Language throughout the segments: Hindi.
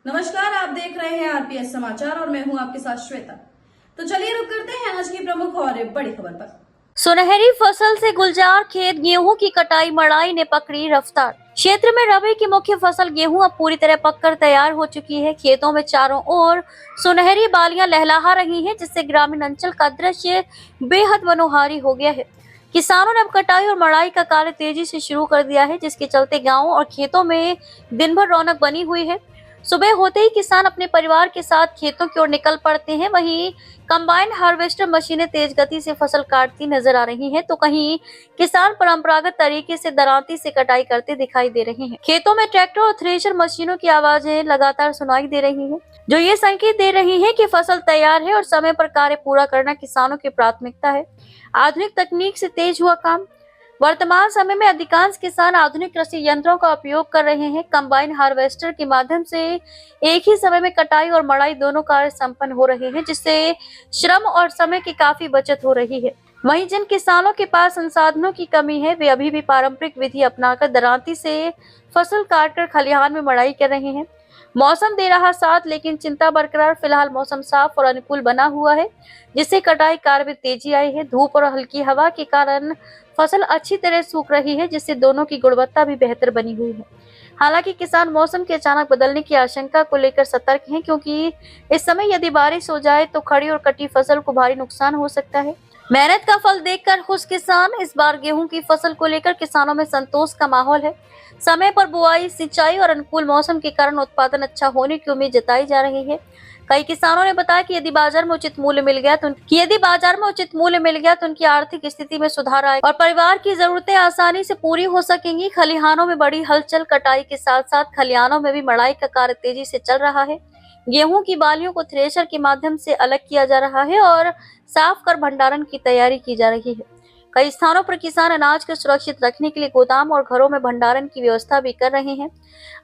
नमस्कार, आप देख रहे हैं आरपीएस समाचार और मैं हूं आपके साथ श्वेता। तो चलिए रुक करते हैं आज की प्रमुख और बड़ी खबर पर। सुनहरी फसल से गुलजार खेत, गेहूं की कटाई मड़ाई ने पकड़ी रफ्तार। क्षेत्र में रबी की मुख्य फसल गेहूं अब पूरी तरह पककर तैयार हो चुकी है। खेतों में चारों ओर सुनहरी बालियां लहलहा रही हैं, जिससे ग्रामीण अंचल का दृश्य बेहद मनोहारी हो गया है। किसानों ने अब कटाई और मड़ाई का कार्य तेजी से शुरू कर दिया है, जिसके चलते गाँवों और खेतों में दिन भर रौनक बनी हुई है। सुबह होते ही किसान अपने परिवार के साथ खेतों की ओर निकल पड़ते हैं। वहीं कंबाइन हार्वेस्टर मशीनें तेज गति से फसल काटती नजर आ रही हैं, तो कहीं किसान परंपरागत तरीके से दरांती से कटाई करते दिखाई दे रहे हैं। खेतों में ट्रैक्टर और थ्रेशर मशीनों की आवाजें लगातार सुनाई दे रही हैं, जो ये संकेत दे रही है कि फसल तैयार है और समय पर कार्य पूरा करना किसानों की प्राथमिकता है। आधुनिक तकनीक से तेज हुआ काम। वर्तमान समय में अधिकांश किसान आधुनिक कृषि यंत्रों का उपयोग कर रहे हैं। कंबाइन हार्वेस्टर के माध्यम से एक ही समय में कटाई और मड़ाई दोनों कार्य संपन्न हो रहे हैं, जिससे श्रम और समय की काफी बचत हो रही है। वहीं जिन किसानों के पास संसाधनों की कमी है, वे अभी भी पारंपरिक विधि अपनाकर दरांती से फसल काटकर खलिहान में मड़ाई कर रहे हैं। मौसम दे रहा साथ, लेकिन चिंता बरकरार। फिलहाल मौसम साफ और अनुकूल बना हुआ है, जिससे कटाई कार्य में तेजी आई है। धूप और हल्की हवा के कारण फसल अच्छी तरह सूख रही है, जिससे दोनों की गुणवत्ता भी बेहतर बनी हुई है। हालांकि किसान मौसम के अचानक बदलने की आशंका को लेकर सतर्क हैं, क्योंकि इस समय यदि बारिश हो जाए तो खड़ी और कटी फसल को भारी नुकसान हो सकता है। मेहनत का फल देखकर खुश किसान। इस बार गेहूं की फसल को लेकर किसानों में संतोष का माहौल है। समय पर बुआई, सिंचाई और अनुकूल मौसम के कारण उत्पादन अच्छा होने की उम्मीद जताई जा रही है। कई किसानों ने बताया कि यदि बाजार में उचित मूल्य मिल गया तो उनकी आर्थिक स्थिति में सुधार आएगा और परिवार की जरूरतें आसानी से पूरी हो सकेंगी। खलिहानों में बड़ी हलचल। कटाई के साथ साथ खलिहानों में भी मड़ाई का कार्य तेजी से चल रहा है। गेहूं की बालियों को थ्रेशर के माध्यम से अलग किया जा रहा है और साफ कर भंडारण की तैयारी की जा रही है। कई स्थानों पर किसान अनाज को सुरक्षित रखने के लिए गोदाम और घरों में भंडारण की व्यवस्था भी कर रहे हैं।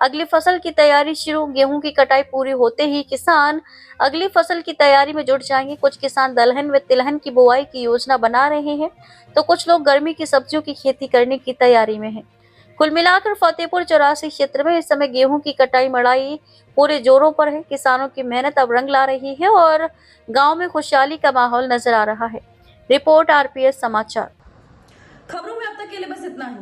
अगली फसल की तैयारी शुरू। गेहूं की कटाई पूरी होते ही किसान अगली फसल की तैयारी में जुट जाएंगे। कुछ किसान दलहन व तिलहन की बुआई की योजना बना रहे हैं, तो कुछ लोग गर्मी की सब्जियों की खेती करने की तैयारी में हैं। कुल मिलाकर फतेहपुर चौरासी क्षेत्र में इस समय गेहूं की कटाई मड़ाई पूरे जोरों पर है। किसानों की मेहनत अब रंग ला रही है और गांव में खुशहाली का माहौल नजर आ रहा है। रिपोर्ट आरपीएस समाचार। खबरों में अब तक के लिए बस इतना ही।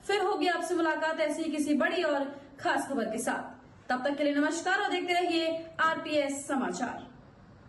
फिर होगी आपसे मुलाकात ऐसी किसी बड़ी और खास खबर के साथ। तब तक के लिए नमस्कार और देखते रहिए आरपीएस समाचार।